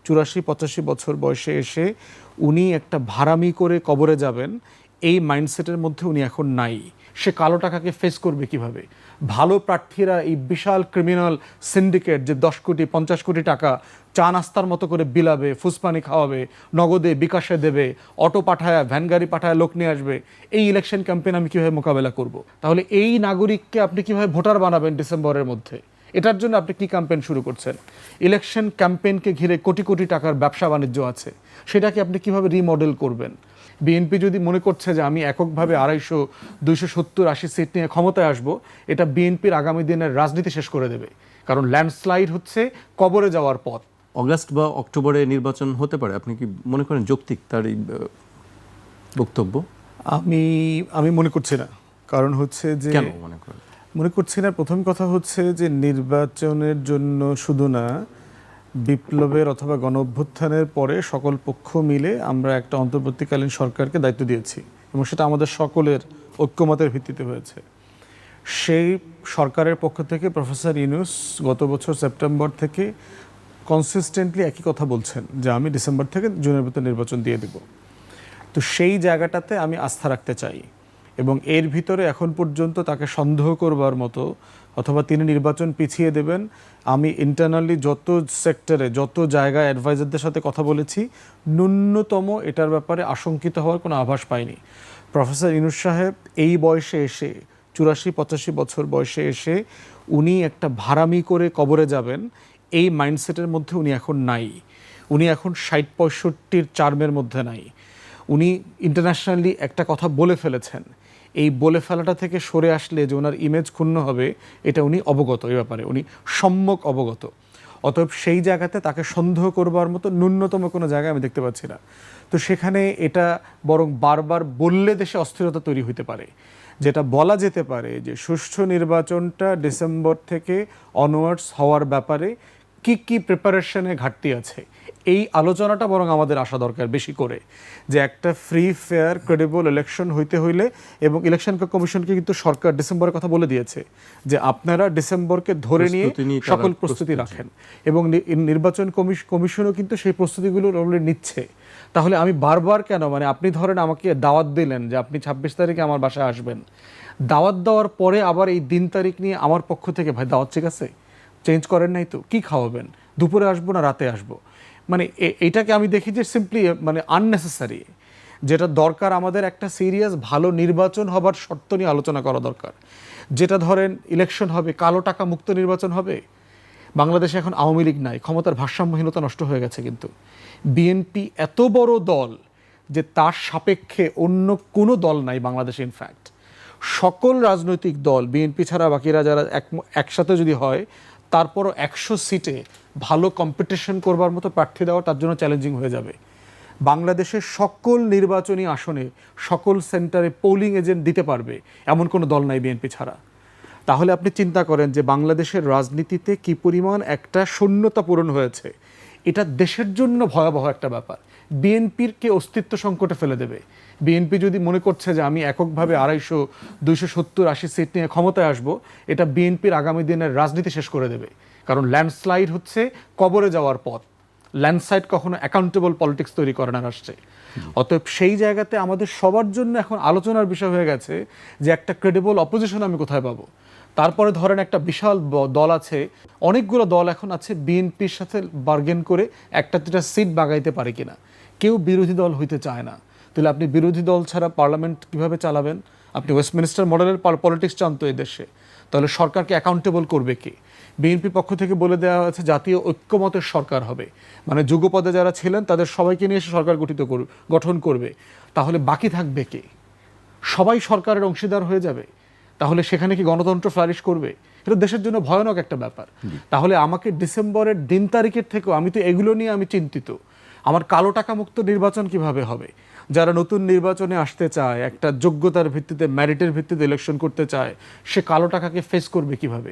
84-85 বছর বয়সে এসে উনি একটা ভাড়ামি করে কবরে যাবেন, এই মাইন্ডসেটের মধ্যে উনি এখন নাই। সে কালো টাকাকে ফেস করবে কিভাবে? ভালো প্রার্থীরা এই বিশাল ক্রিমিনাল সিন্ডিকেট যে 10 কোটি 50 কোটি টাকা চা নাস্তার মতো করে বিলাবে, ফুসপানি খাওয়াবে, নগদে বিকাশে দেবে, অটো পাঠায়, ভ্যান গাড়ি পাঠায় লোক নিয়ে আসবে, এই ইলেকশন ক্যাম্পেইন আমি কীভাবে মোকাবেলা করব? তাহলে এই নাগরিককে আপনি কীভাবে ভোটার বানাবেন ডিসেম্বরের মধ্যে? এটার জন্য আপনি কি ক্যাম্পেইন শুরু করছেন? ইলেকশন ক্যাম্পেইনকে ঘিরে কোটি কোটি টাকার ব্যবসা বাণিজ্য আছে, সেটাকে আপনি কিভাবে রিমডেল করবেন? বিএনপি যদি মনে করছে যে আমি এককভাবে 250, 270, 80 সিট নিয়ে ক্ষমতায় আসব, এটা বিএনপির আগামী দিনের রাজনীতি শেষ করে দেবে। কারণ ল্যান্ডস্লাইড হচ্ছে কবরে যাওয়ার পথ। অগাস্ট বা অক্টোবরে নির্বাচন হতে পারে, আপনি কি মনে করেন যৌক্তিক তার এই বক্তব্য? আমি মনে করছি না। কারণ হচ্ছে যে কেন মনে করেন? মনে করছি না, প্রথম কথা হচ্ছে যে নির্বাচনের জন্য শুধু না, বিপ্লবের অথবা গণ অভ্যুত্থানের পরে সকল পক্ষ মিলে আমরা একটা অন্তর্বর্তীকালীন সরকারকে দায়িত্ব দিয়েছি এবং সেটা আমাদের সকলের ঐক্যমতের ভিত্তিতে হয়েছে। সেই সরকারের পক্ষ থেকে প্রফেসর ইউনূস গত বছর সেপ্টেম্বর থেকে কনসিস্টেন্টলি একই কথা বলছেন যে আমি ডিসেম্বর থেকে জুনের ভিতরে নির্বাচন দিয়ে দেব। তো সেই জায়গাটাতে আমি আস্থা রাখতে চাই এবং এর ভিতরে এখন পর্যন্ত তাকে সন্দেহ করবার মতো অথবা তিনি নির্বাচন পিছিয়ে দেবেন, আমি ইন্টারনালি যত সেক্টরে যত জায়গায় অ্যাডভাইজারদের সাথে কথা বলেছি, ন্যূনতম এটার ব্যাপারে আশঙ্কিত হওয়ার কোনো আভাস পাইনি। প্রফেসর ইউনূস সাহেব এই বয়সে এসে 84-85 বছর বয়সে এসে উনি একটা ভাড়ামি করে কবরে যাবেন, এই মাইন্ডসেটের মধ্যে উনি এখন নাই। উনি এখন 60-65 চার্মের মধ্যে নাই। উনি ইন্টারন্যাশনালি একটা কথা বলে ফেলেছেন, এই বলে ফেলাটা থেকে সরে আসলে যে ওনার ইমেজ ক্ষুণ্ণ হবে, এটা উনি অবগত, এই ব্যাপারে উনি সম্যক অবগত। অতএব সেই জায়গাতে তাকে সন্দেহ করবার মতো ন্যূনতম কোনো জায়গায় আমি দেখতে পাচ্ছি না। তো সেখানে এটা বরং বারবার বললে দেশে অস্থিরতা তৈরি হতে পারে। যেটা বলা যেতে পারে যে সুষ্ঠু নির্বাচনটা ডিসেম্বর থেকে অনওয়ার্ডস হওয়ার ব্যাপারে কি কি প্রিপারেশনে ঘাটতি আছে, এই আলোচনাটা বরং আমাদের আসা দরকার বেশি করে। যে একটা ফ্রি ফেয়ার ক্রেডিবল ইলেকশন হইতে হইলে, এবং ইলেকশন কমিশনকে কিন্তু সরকার ডিসেম্বরের কথা বলে দিয়েছে যে আপনারা ডিসেম্বরকে ধরে নিয়ে সকল প্রস্তুতি রাখেন, এবং নির্বাচন কমিশনও কিন্তু সেই প্রস্তুতিগুলো অলরেডি নিচ্ছে। তাহলে আমি বারবার কেন, মানে আপনি ধরেন আমাকে দাওয়াত দিলেন যে আপনি 26 তারিখে আমার বাসায় আসবেন, দাওয়াত দেওয়ার পরে আবার এই দিন তারিখ নিয়ে আমার পক্ষ থেকে ভাই দাওয়াত ঠিক আছে, চেঞ্জ করেন নাই তো, কি খাওয়াবেন, দুপুরে আসবো না রাতে আসবো? মানে এইটাকে আমি দেখি যে সিম্পলি মানে আননেসেসারি। যেটা দরকার আমাদের একটা সিরিয়াস ভালো নির্বাচন হবার শর্ত নিয়ে আলোচনা করা দরকার। যেটা ধরেন ইলেকশন হবে, কালো টাকা মুক্ত নির্বাচন হবে। বাংলাদেশে এখন আওয়ামী লীগ নাই, ক্ষমতার ভারসাম্যহীনতা নষ্ট হয়ে গেছে, কিন্তু বিএনপি এত বড় দল যে তার সাপেক্ষে অন্য কোনো দল নাই বাংলাদেশে। ইনফ্যাক্ট সকল রাজনৈতিক দল বিএনপি ছাড়া বাকিরা যারা একসাথে যদি হয়, তারপরও 100 সিটে ভালো কম্পিটিশন করবার মতো প্রার্থী দেওয়া তার জন্য চ্যালেঞ্জিং হয়ে যাবে। বাংলাদেশের সকল নির্বাচনী আসনে সকল সেন্টারে পোলিং এজেন্ট দিতে পারবে এমন কোনো দল নাই বিএনপি ছাড়া। তাহলে আপনি চিন্তা করেন যে বাংলাদেশের রাজনীতিতে কি পরিমাণ একটা শূন্যতা পূরণ হয়েছে। এটা দেশের জন্য ভয়াবহ একটা ব্যাপার। বিএনপির অস্তিত্ব সংকটে ফেলে দেবে। বিএনপি যদি মনে করছে যে আমি এককভাবে 250, 270, 80 সিট নিয়ে ক্ষমতায় আসব, এটা বিএনপির আগামী দিনের রাজনীতি শেষ করে দেবে। কারণ ল্যান্ডস্লাইড হচ্ছে কবরে যাওয়ার পথ। ল্যান্ডস্লাইড কখনো অ্যাকাউন্টেবল পলিটিক্স তৈরি করে না রাষ্ট্রে। অতএব সেই জায়গাতে আমাদের সবার জন্য এখন আলোচনার বিষয় হয়ে গেছে যে একটা ক্রেডিবল অপোজিশন আমি কোথায় পাবো। তারপরে ধরেন একটা বিশাল দল আছে, অনেকগুলো দল এখন আছে বিএনপির সাথে বার্গেন করে একটা দুটা সিট বাগাইতে পারে কিনা। কেউ বিরোধী দল হইতে চায় না। তাহলে আপনি বিরোধী দল ছাড়া পার্লামেন্ট কিভাবে চালাবেন? আপনি ওয়েস্টমিনিস্টার মডেলের পলিটিক্স চান তো এই দেশে, তাহলে সরকারকে অ্যাকাউন্টেবল করবে কে? বিএনপির পক্ষ থেকে বলে দেওয়া হয়েছে জাতীয় ঐক্যমতের সরকার হবে, মানে যুগপদে যারা ছিলেন তাদের সবাইকে নিয়ে এসে সরকার গঠন করবে। তাহলে বাকি থাকবে কে? সবাই সরকারের অংশীদার হয়ে যাবে। তাহলে সেখানে কি গণতন্ত্র ফ্লারিশ করবে? এটা দেশের জন্য ভয়ানক একটা ব্যাপার। তাহলে আমাকে ডিসেম্বরের দিন তারিখের থেকেও, আমি তো এগুলো নিয়ে আমি চিন্তিত আমার কালো টাকা মুক্ত নির্বাচন কিভাবে হবে? যারা নতুন নির্বাচনে আসতে চায়, একটা যোগ্যতার ভিত্তিতে, মেরিটের ভিত্তিতে ইলেকশন করতে চায়, সে কালো টাকাকে ফেস করবে কিভাবে?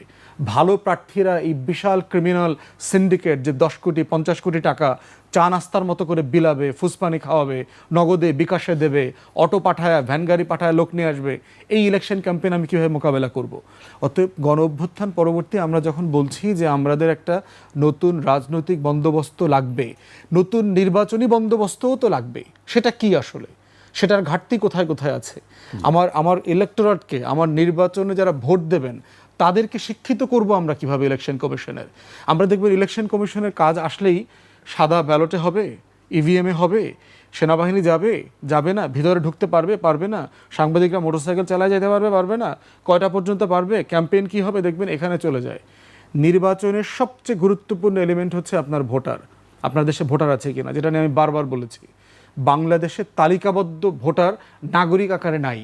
ভালো প্রার্থীরা এই বিশাল ক্রিমিনাল সিন্ডিকেট যে 10 কোটি 50 কোটি টাকা চা নাস্তার মতো করে বিলাবে, ফুসপানি খাওয়াবে, নগদে বিকাশে দেবে, অটো পাঠায়, ভ্যান গাড়ি পাঠায় লোক নিয়ে আসবে, এই ইলেকশন ক্যাম্পেইন আমি কীভাবে মোকাবেলা করব? অতএব গণ অভ্যুত্থান পরবর্তী আমরা যখন বলছি যে আমাদের একটা নতুন রাজনৈতিক বন্দোবস্ত লাগবে, নতুন নির্বাচনী বন্দোবস্তও তো লাগবে, সেটা কি আসলে? সেটার ঘাটতি কোথায় কোথায় আছে? আমার ইলেক্টোরেটকে, আমার নির্বাচনে যারা ভোট দেবেন তাদেরকে শিক্ষিত করব আমরা কিভাবে ইলেকশন কমিশনের? আমরা দেখবেন ইলেকশন কমিশনের কাজ আসলেই সাদা ব্যালটে হবে, ইভিএমে হবে, সেনাবাহিনী যাবে, যাবে না, ভিতরে ঢুকতে পারবে, পারবে না, সাংবাদিকরা মোটরসাইকেল চালায় যেতে পারবে, পারবে না, কয়টা পর্যন্ত পারবে, ক্যাম্পেইন কি হবে, দেখবেন এখানে চলে যায়। নির্বাচনের সবচেয়ে গুরুত্বপূর্ণ এলিমেন্ট হচ্ছে আপনার ভোটার। আপনার দেশে ভোটার আছে কিনা, যেটা নিয়ে আমি বারবার বলেছি। বাংলাদেশে তালিকাবদ্ধ ভোটার নাগরিক আকারে নাই,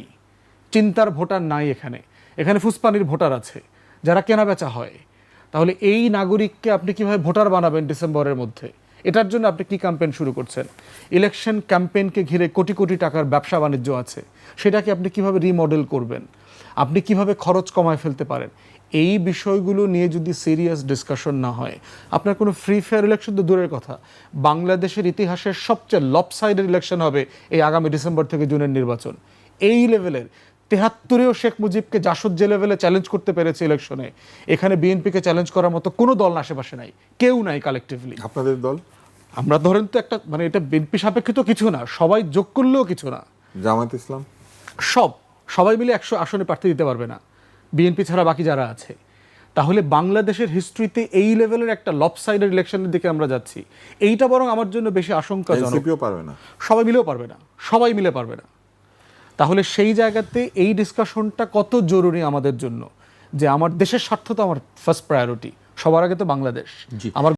চিন্তার ভোটার নাই। এখানে এখানে ফুসপানির ভোটার আছে, যারা কেনাবেচা হয়। তাহলে এই নাগরিককে আপনি কিভাবে ভোটার বানাবেন ডিসেম্বরের মধ্যে? এটার জন্য আপনি কি ক্যাম্পেইন শুরু করছেন? ইলেকশন ক্যাম্পেইনকে ঘিরে কোটি কোটি টাকার ব্যবসা বাণিজ্য আছে, সেটাকে আপনি কিভাবে রিমডেল করবেন? আপনি কিভাবে খরচ কমায় ফেলতে পারেন? এই বিষয়গুলো নিয়ে যদি সিরিয়াস ডিসকাশন না হয়, আপনার কোনো ফ্রি ফেয়ার ইলেকশন তো দূরের কথা, বাংলাদেশের ইতিহাসের সবচেয়ে লপসাইডেড ইলেকশন হবে এই আগামী ডিসেম্বর থেকে জুনের নির্বাচন। এই লেভেলের 73-এও শেখ মুজিবকে জাসদ যে লেভেলে চ্যালেঞ্জ করতে পেরেছে ইলেকশনে, এখানে বিএনপিকে চ্যালেঞ্জ করার মতো কোনো দল আশেপাশে নাই, কেউ নাই কালেকটিভলি। আপনাদের দল? আমরা ধরেন তো একটা, মানে এটা বিএনপি সাপেক্ষে তো কিছু না, সবাই যোগ করলেও কিছু না। জামাত ইসলাম? সবাই মিলে 100 আসনে প্রার্থী দিতে পারবে না, বিএনপি ছাড়া বাকি যারা আছে। তাহলে বাংলাদেশের হিস্ট্রিতে এই লেভেলের একটা লপসাইডেড ইলেকশনের দিকে আমরা যাচ্ছি, এইটা বরং আমার জন্য বেশি আশঙ্কাজনক। এনসিপিও পারবে না, সবাই মিলেও পারবে না, সবাই মিলে পারবে না। তাহলে সেই জায়গাতে এই ডিসকাশনটা কত জরুরি আমাদের জন্য, যে আমার দেশের স্বার্থ তো আমার ফার্স্ট প্রায়োরিটি, সবার আগে তো বাংলাদেশ। আমার